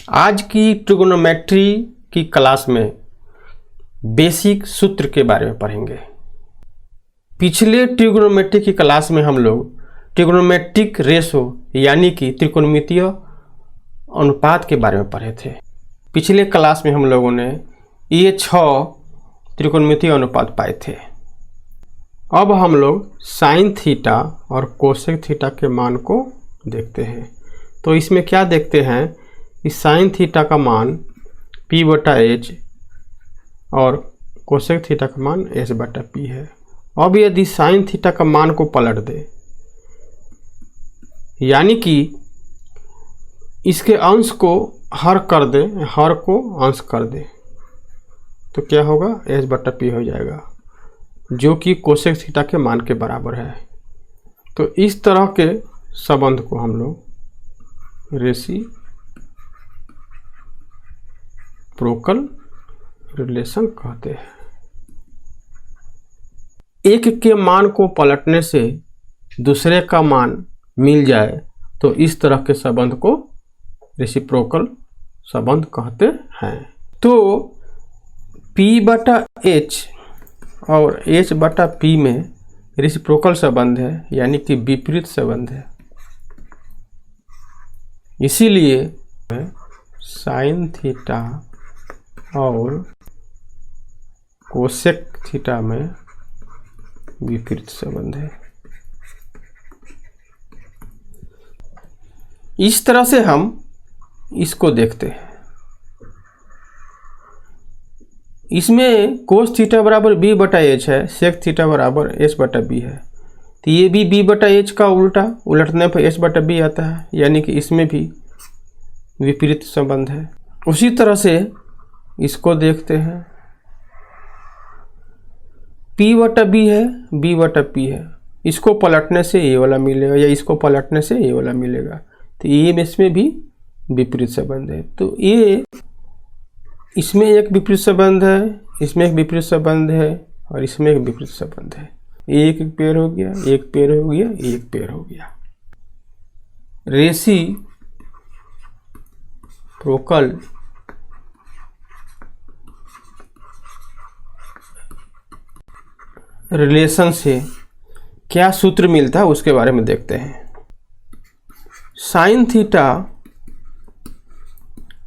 आज की ट्रिगोनोमेट्री की क्लास में बेसिक सूत्र के बारे में पढ़ेंगे। पिछले ट्रिगोनोमेट्री की क्लास में हम लोग ट्रिगोनोमेट्रिक रेशो यानी कि त्रिकोणमितीय अनुपात के बारे में पढ़े थे। पिछले क्लास में हम लोगों ने ये 6 त्रिकोणमितीय अनुपात पाए थे। अब हम लोग साइन थीटा और कोसेक थीटा के मान को देखते हैं। तो इसमें क्या देखते हैं कि साइन थीटा का मान p/h और कोसेक थीटा का मान h/p है। अब यदि साइन थीटा का मान को पलट दे यानी कि इसके अंश को हर कर दे, हर को अंश कर दे, तो क्या होगा, h/p हो जाएगा जो कि कोसेक थीटा के मान के बराबर है। तो इस तरह के संबंध को हम लोग रेसिप्रोकल रिलेशन कहते हैं। एक के मान को पलटने से दूसरे का मान मिल जाए तो इस तरह के संबंध को रेसिप्रोकल संबंध कहते हैं। तो p/h और h/p में रेसिप्रोकल संबंध है यानी कि विपरीत संबंध है। इसीलिए साइन थीटा और कोसेक थीटा में विपरीत संबंध है। इस तरह से हम इसको देखते हैं। इसमें कोस थीटा बराबर b/h है, सेक थीटा बराबर h/b है। तो ये भी b/h का उलटने पर h/b आता है, यानी कि इसमें भी विपरीत संबंध है। उसी तरह से इसको देखते हैं, p/b है, b/p है। इसको पलटने से ये वाला मिलेगा या इसको पलटने से ये वाला मिलेगा। तो ये इसमें भी विपरीत संबंध है। तो ये इसमें एक विपरीत संबंध है, इसमें एक विपरीत संबंध है और इसमें एक विपरीत संबंध है। एक पेयर हो गया, एक पेयर हो गया, एक पेयर हो गया। रेसिप्रोकल रिलेशन से क्या सूत्र मिलता है उसके बारे में देखते हैं। Sine theta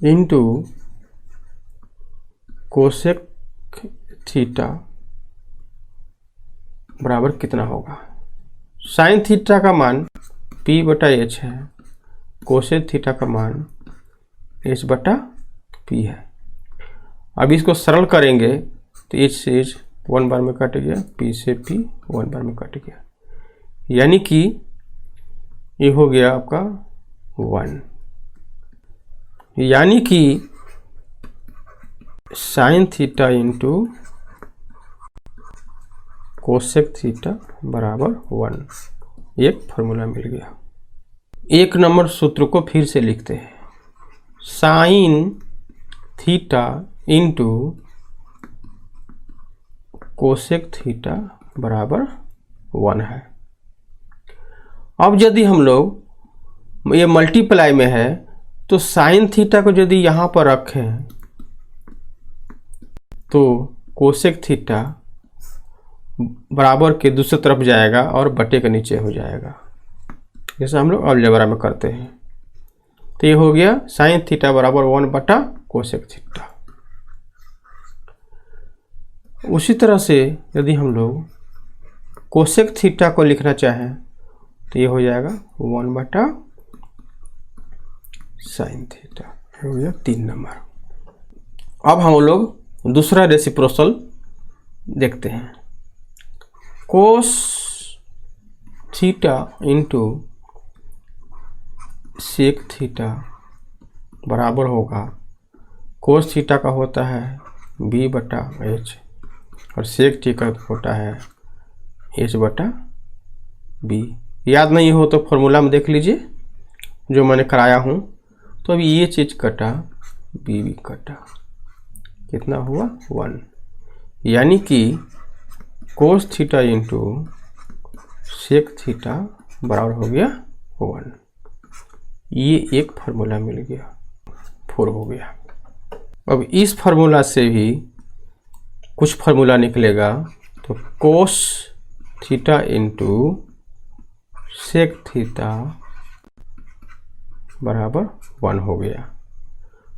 into cosec theta बराबर कितना होगा। साइन थीटा का मान p/h है, कोसेक थीटा का मान h/p है। अब इसको सरल करेंगे तो h से h 1 बार में कट गया, p से p 1 बार में कट गया, यानी कि ये हो गया आपका 1, यानी कि sine theta into cosec theta बराबर 1। एक फॉर्मूला मिल गया। एक नंबर सूत्र को फिर से लिखते हैं। Sine theta into cosec theta बराबर 1 है। अब यदि हम लोग ये मल्टीप्लाई में है तो साइन थीटा को यदि यहाँ पर रखें तो कोसेक थीटा बराबर के दूसरी तरफ जाएगा और बटे के नीचे हो जाएगा, जैसे हम लोग अलजेब्रा में करते हैं। तो ये हो गया साइन थीटा बराबर 1/कोसेक थीटा। उसी तरह से यदि हम लोग कोसेक थीटा को लिखना चाहें तो ये हो जाएगा 1/साइन थीटा। हो गया 3 नंबर। अब हम लोग दूसरा रेसिप्रोकल देखते हैं। Cos theta into sec theta बराबर होगा, कोस थीटा का होता है b/h और सेक थीटा का होता है h/b। याद नहीं हो तो फॉर्मूला में देख लीजिए जो मैंने कराया हूँ। तो अभी ये चीज़ कटा, b भी कटा, कितना हुआ 1, यानी कि cos theta into sec theta बराबर हो गया 1। ये एक फार्मूला मिल गया। 4 हो गया। अब इस फार्मूला से भी कुछ फार्मूला निकलेगा, तो cos theta into sec theta बराबर 1 हो गया।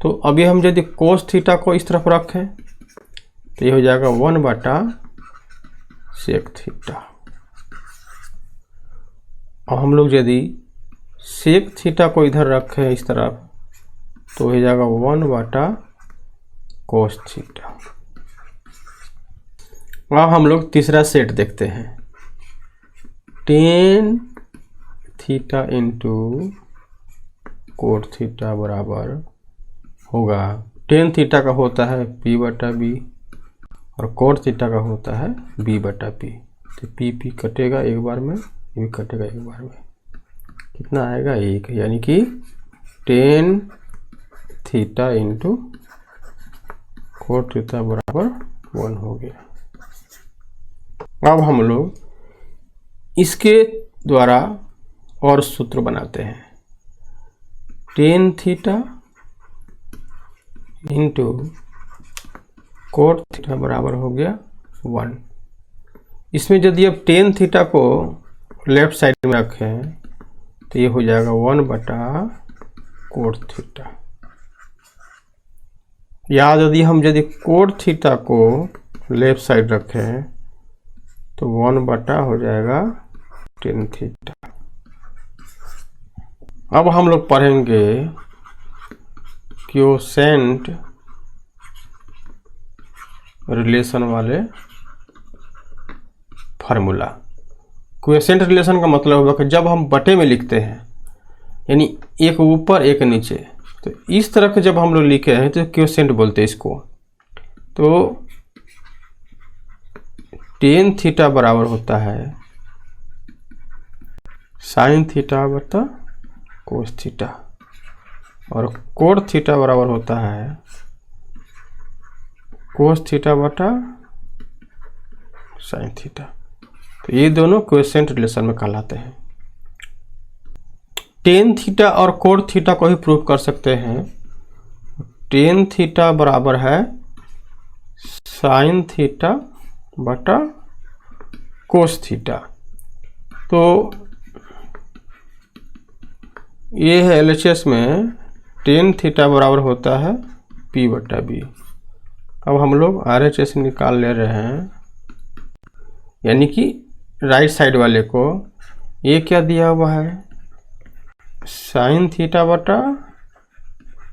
तो अभी हम यदि कोस थीटा को इस तरफ रखें तो ये हो जाएगा 1 बटा सेक थीटा। और हम लोग यदि सेक थीटा को इधर रखें इस तरफ तो हो जाएगा 1 बटा कोस थीटा। अब हम लोग तीसरा सेट देखते हैं। Tan theta into cot theta बराबर होगा, टेन थीटा का होता है पी बटा बी और कोट थीटा का होता है बी बटा पी। तो पी पी कटेगा एक बार में, ये भी कटेगा एक बार में, कितना आएगा 1, यानी कि tan theta into cot theta बराबर 1 हो गया। अब हम लोग इसके द्वारा और सूत्र बनाते हैं। Tan theta into cot theta बराबर हो गया 1। इसमें यदि अब टेन थीटा को लेफ्ट साइड में रखें तो ये हो जाएगा 1 बटा कोट थीटा। या यदि कोट थीटा को लेफ्ट साइड रखें तो 1 बटा हो जाएगा टेन थीटा। अब हम लोग पढ़ेंगे क्वोशेंट रिलेशन वाले फार्मूला। क्वोशेंट रिलेशन का मतलब होगा कि जब हम बटे में लिखते हैं, यानी एक ऊपर एक नीचे, तो इस तरह के जब हम लोग लिखे हैं तो क्वोशेंट बोलते हैं इसको। तो टेन थीटा बराबर होता है साइन थीटा बटा कोस थीटा और कोट थीटा बराबर होता है कोस थीटा बटा साइन थीटा। तो ये दोनों क्वोशेंट रिलेशन में कहलाते हैं। टेन थीटा और कोट थीटा को ही प्रूव कर सकते हैं। टेन थीटा बराबर है साइन थीटा बटा कोस थीटा। तो ये है LHS में टेन थीटा बराबर होता है P बटा बी। अब हम लोग RHS निकाल ले रहे हैं, यानी कि राइट साइड वाले को। ये क्या दिया हुआ है साइन थीटा बटा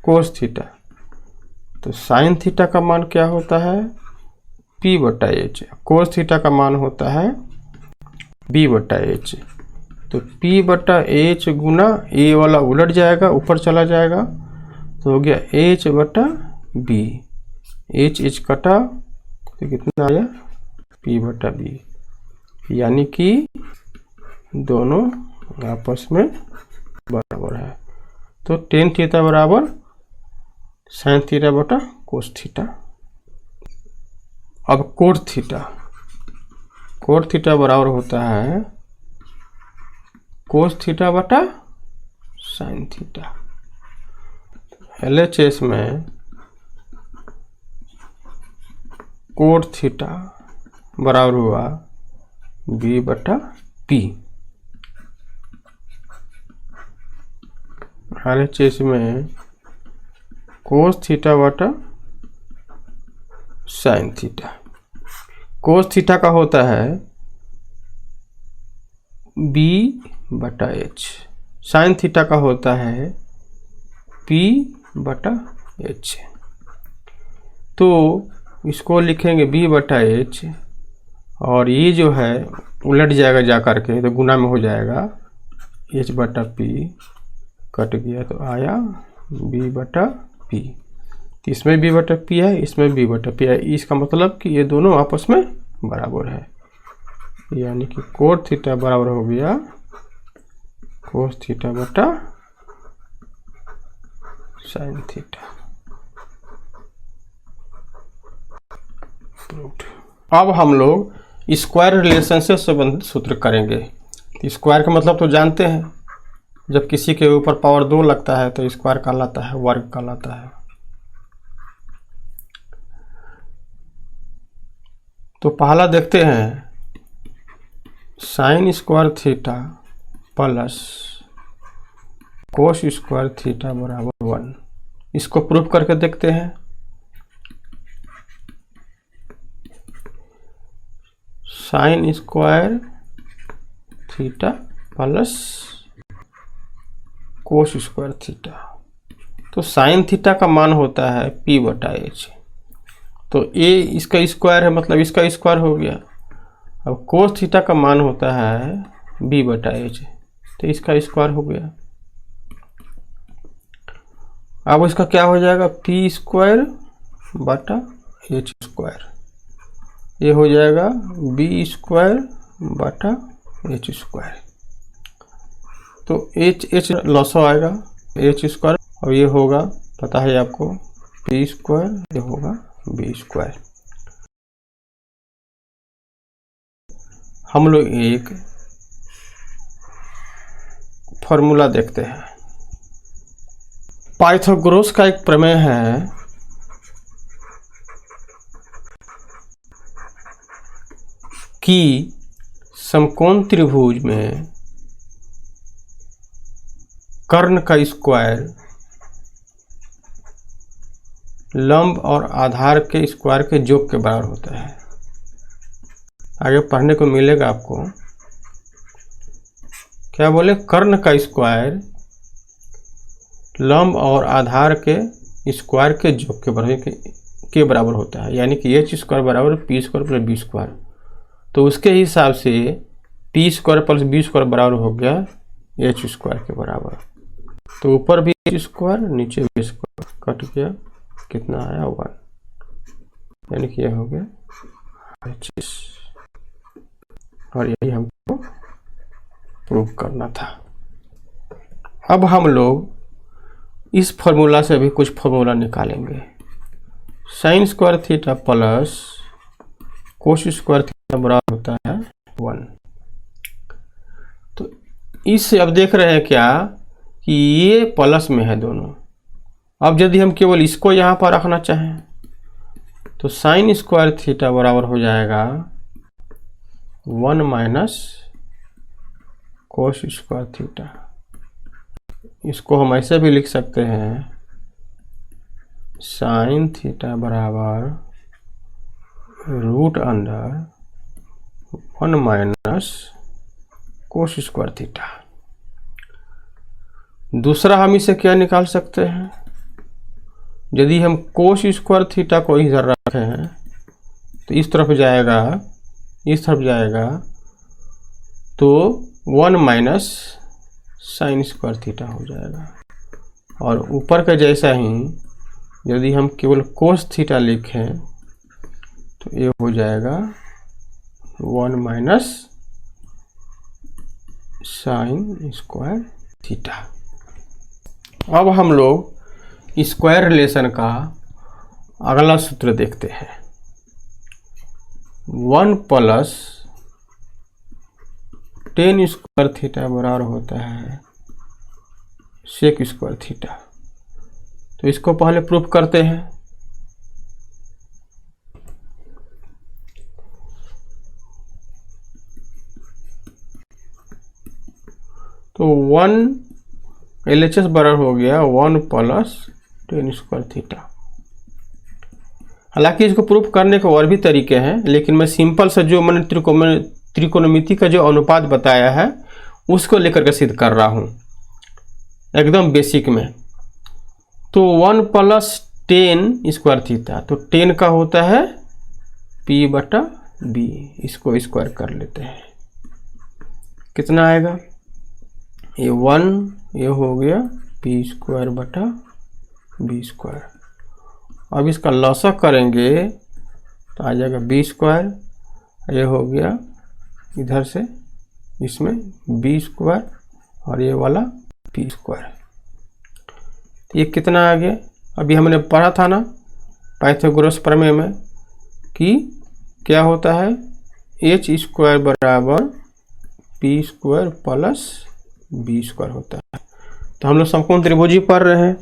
कोस थीटा। तो साइन थीटा का मान क्या होता है P बटा एच, कोस थीटा का मान होता है B बटा एच। तो P बटा एच गुना ए वाला उलट जाएगा, ऊपर चला जाएगा, तो हो गया H बटा B। एच एच कटा तो कितना आया P बटा B, यानी कि दोनों आपस में बराबर है। तो टेन थीटा बराबर साइन थीटा बटा कोस थीटा। अब कोट थीटा, कोट थीटा बराबर होता है कोस थीटा बटा साइन थीटा। LHS में कोट थीटा बराबर हुआ B बटा P। RHS में कोस थीटा बटा साइन थीटा। कोस थीटा का होता है B बटा H, साइन थीटा का होता है P बटा H। तो इसको लिखेंगे B बटा H और ये जो है उलट जाएगा जा करके, तो गुना में हो जाएगा H बटा P, कट गया तो आया B बटा P। इसमें B बटा P है, इसमें B बटा P है। इसका मतलब कि ये दोनों आपस में बराबर है, यानी कि कोट थीटा बराबर हो गया कोस थीटा बटा साइन थीटा। अब हम लोग स्क्वायर रिलेशन से संबंधित सूत्र करेंगे। स्क्वायर का मतलब तो जानते हैं, जब किसी के ऊपर पावर 2 लगता है तो स्क्वायर कहलाता है, वर्ग कहलाता है। तो पहला देखते हैं, sine square theta plus cos square theta बराबर 1। इसको प्रूफ करके देखते हैं। Sine square theta plus cos square theta, तो साइन थीटा का मान होता है p/h, तो a इसका स्क्वायर है, मतलब इसका स्क्वायर हो गया। अब कोस थीटा का मान होता है b/h, तो इसका स्क्वायर हो गया। अब इसका क्या हो जाएगा, p स्क्वायर बटा h स्क्वायर, ये हो जाएगा b स्क्वायर बटा h स्क्वायर। तो h लॉस आएगा h स्क्वायर, और ये होगा, पता है आपको, p स्क्वायर, ये होगा b स्क्वायर। हम लोग एक फॉर्मूला देखते हैं। पाइथागोरस का एक प्रमेय है कि समकोण त्रिभुज में कर्ण का स्क्वायर लंब और आधार के स्क्वायर के योग के बराबर होता है। आगे पढ़ने को मिलेगा आपको, क्या बोले, कर्ण का स्क्वायर लंब और आधार के स्क्वायर के योग के बराबर होता है, यानी कि h स्क्वायर बराबर p square plus b square. तो उसके हिसाब से p square plus b square बराबर हो गया h स्क्वायर के बराबर। तो ऊपर भी h स्क्वायर, नीचे b स्क्वायर, कट गया, कितना आया 1, यानी कि यह हो गया h, और यही हमको प्रूव करना था। अब हम लोग इस फॉर्मूला से भी कुछ फॉर्मूला निकालेंगे। Sine square theta plus cos square theta बराबर होता है 1। तो इससे अब देख रहे हैं क्या कि ये प्लस में है दोनों। अब यदि हम केवल इसको यहाँ पर रखना चाहें तो साइन स्क्वायर थीटा बराबर हो जाएगा 1 माइनस कोस स्क्वायर थीटा। इसको हम ऐसे भी लिख सकते हैं, साइन थीटा बराबर root under 1 minus cos square theta. दूसरा हम इसे क्या निकाल सकते हैं, यदि हम कोस स्क्वायर थीटा को इधर रखे हैं तो इस तरफ जाएगा, इस तरफ जाएगा, तो 1 माइनस साइन स्क्वायर थीटा हो जाएगा। और ऊपर का जैसा ही यदि हम केवल कोस थीटा लिखें तो ये हो जाएगा 1 माइनस साइन स्क्वायर थीटा। अब हम लोग स्क्वायर रिलेशन का अगला सूत्र देखते हैं। 1 प्लस टेन स्क्वायर थीटा बराबर होता है सेक स्क्वायर थीटा। तो इसको पहले प्रूफ करते हैं। तो 1 LHS बराबर हो गया 1 प्लस टेन स्क्वायर थीटा। हालांकि इसको प्रूफ करने के और भी तरीके हैं, लेकिन मैं सिंपल से जो मैंने त्रिकोणमिति का जो अनुपात बताया है उसको लेकर के सिद्ध कर रहा हूं, एकदम बेसिक में। तो 1 प्लस टेन स्क्वायर थीटा, तो 10 का होता है p/b। इसको स्क्वायर कर लेते हैं, कितना आएगा, ये 1, ये हो गया p स्क्वायर बटा b स्क्वायर। अब इसका लॉसक करेंगे तो आ जाएगा b स्क्वायर, ये हो गया इधर से इसमें b स्क्वायर, और ये वाला p स्क्वायर। ये कितना आ गया, अभी हमने पढ़ा था ना पाइथागोरस प्रमेय में कि क्या होता है, h स्क्वायर बराबर p square plus b square होता है। तो हम लोग समकोण त्रिभुज ही पढ़ रहे हैं,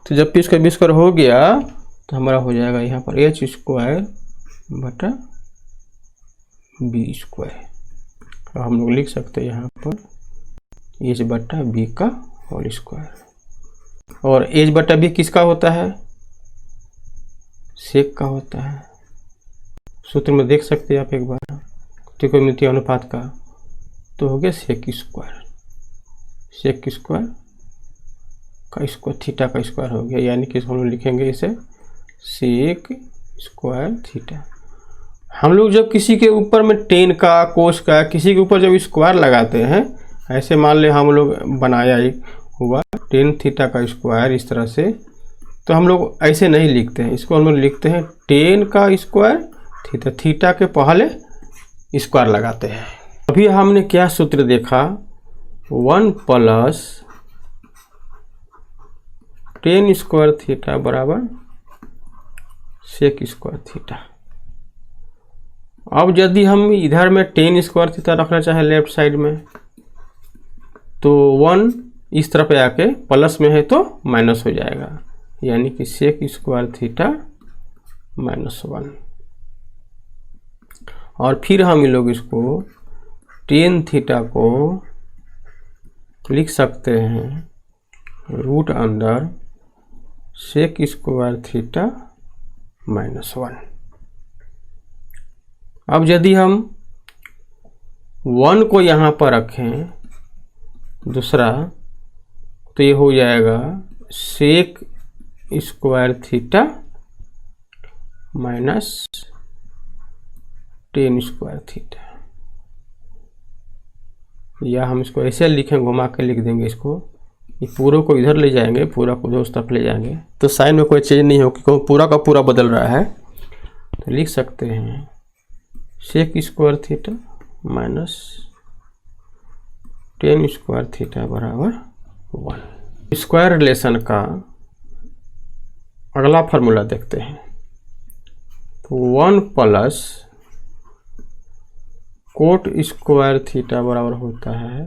तो जब पी स्क्वायर बी स्क्वायर हो गया तो हमारा हो जाएगा यहाँ पर एच स्क्वायर बटा बी स्क्वायर। और हम लोग लिख सकते हैं यहाँ पर एच बटा बी का होल स्क्वायर। और एच बटा बी किसका होता है? सेक का होता है। सूत्र में देख सकते हैं आप एक बार, त्रिकोणमितीय अनुपात का, तो हो गया सेक स्क्वायर। सेक स्क्वायर का स्क्वायर थीटा का स्क्वायर हो गया, यानी कि हम लोग लिखेंगे इसे सेक स्क्वायर थीटा। हम लोग जब किसी के ऊपर में टेन का, कोस का, किसी के ऊपर जब स्क्वायर लगाते हैं, ऐसे मान ले हम लोग बनाया एक हुआ टेन थीटा का स्क्वायर इस तरह से, तो हम लोग ऐसे नहीं लिखते हैं, इसको हम लोग लिखते हैं टेन का स्क्वायर थीटा। थीटा के पहले स्क्वायर लगाते हैं। अभी हमने क्या सूत्र देखा, 1 प्लस टेन स्क्वायर थीटा बराबर सेक स्क्वायर थीटा। अब यदि हम इधर में टेन स्क्वायर थीटा रखना चाहे लेफ्ट साइड में, तो 1 इस तरफ आके प्लस में है तो माइनस हो जाएगा, यानी कि सेक स्क्वायर थीटा -1। और फिर हम लोग इसको टेन थीटा को लिख सकते हैं root under sec square theta -1। अब यदि हम 1 को यहाँ पर रखें दूसरा, तो ये हो जाएगा sec square theta minus tan square theta. या हम इसको ऐसे लिखें, घुमा के लिख देंगे इसको, ये पूरा को इधर ले जाएंगे, पूरा को उस तरफ ले जाएंगे, तो साइन में कोई चेंज नहीं होगी क्योंकि पूरा का पूरा बदल रहा है। तो लिख सकते हैं sec square theta minus tan square theta बराबर 1। स्क्वायर रिलेशन का अगला फार्मूला देखते हैं। तो 1 प्लस कोट स्क्वायर थीटा बराबर होता है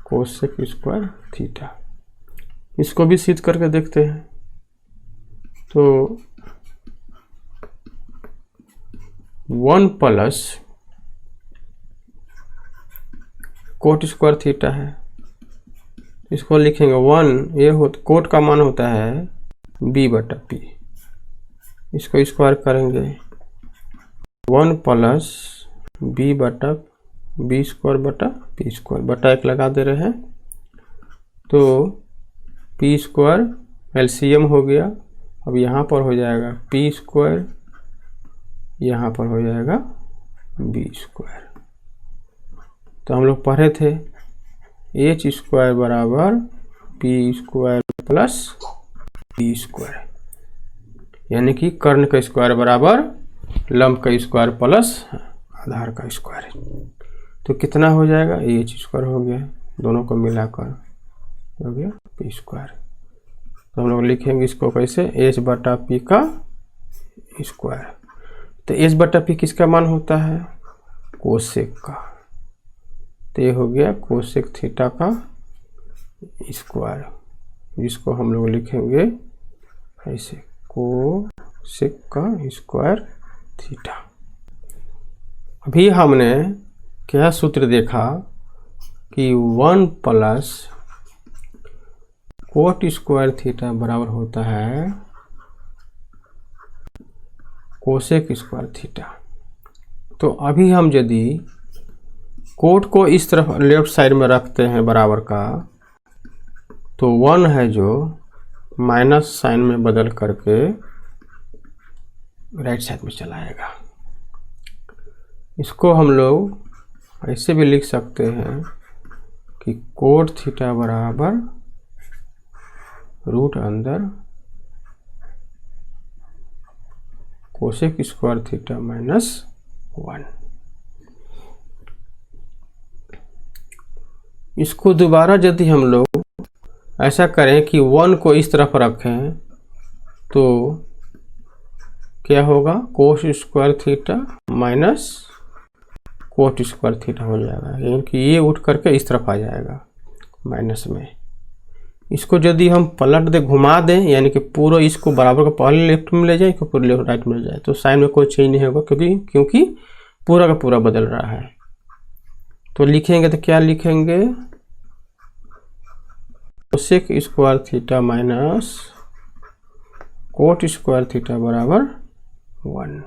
कोसेक स्क्वायर थीटा। इसको भी सिद्ध करके देखते हैं। तो 1 प्लस कोट स्क्वायर थीटा है, इसको लिखेंगे 1, ये हो कोट का मान होता है b बटा p, इसको स्क्वायर करेंगे 1 प्लस b बटा बी स्क्वायर बटा पी स्क्वायर बटा 1 लगा दे रहे हैं। तो पी स्क्वायर एलसीएम हो गया। अब यहाँ पर हो जाएगा पी स्क्वायर, यहाँ पर हो जाएगा बी स्क्वायर। तो हम लोग पढ़े थे एच स्क्वायर बराबर p square plus b square, यानी कि कर्ण का स्क्वायर बराबर लंब का स्क्वायर प्लस आधार का स्क्वायर। तो कितना हो जाएगा, एच स्क्वायर हो गया, दोनों को मिलाकर हो गया पी स्क्वायर। तो हम लोग लिखेंगे इसको कैसे, एच बटा पी का स्क्वायर। तो एच बटा पी किसका मान होता है, कोसेक का। तो ये हो गया कोसेक थीटा का स्क्वायर, जिसको हम लोग लिखेंगे ऐसे कोसेक का स्क्वायर थीटा। अभी हमने क्या सूत्र देखा कि 1 प्लस कोट स्क्वायर थीटा बराबर होता है कोसेक स्क्वायर थीटा। तो अभी हम यदि कोट को इस तरफ लेफ्ट साइड में रखते हैं बराबर का, तो 1 है जो माइनस साइन में बदल करके राइट साइड में चला आएगा। इसको हम लोग ऐसे भी लिख सकते हैं कि कोट थीटा बराबर रूट अंदर कोसेक स्क्वायर थीटा -1। इसको दोबारा यदि हम लोग ऐसा करें कि 1 को इस तरफ रखें, तो क्या होगा, कोस square theta minus cot square theta हो जाएगा, यानी कि ये उठ करके इस तरफ आ जाएगा माइनस में। इसको यदि हम पलट दे, घुमा दें, यानी कि पूरा इसको बराबर का पहले लेफ्ट में ले जाए, कि पूरा लेफ्ट राइट में ले जाए, तो साइन में कोई चेंज नहीं होगा, क्योंकि पूरा का पूरा बदल रहा है। तो लिखेंगे तो क्या लिखेंगे, cosec square theta minus cot square theta बराबर 1।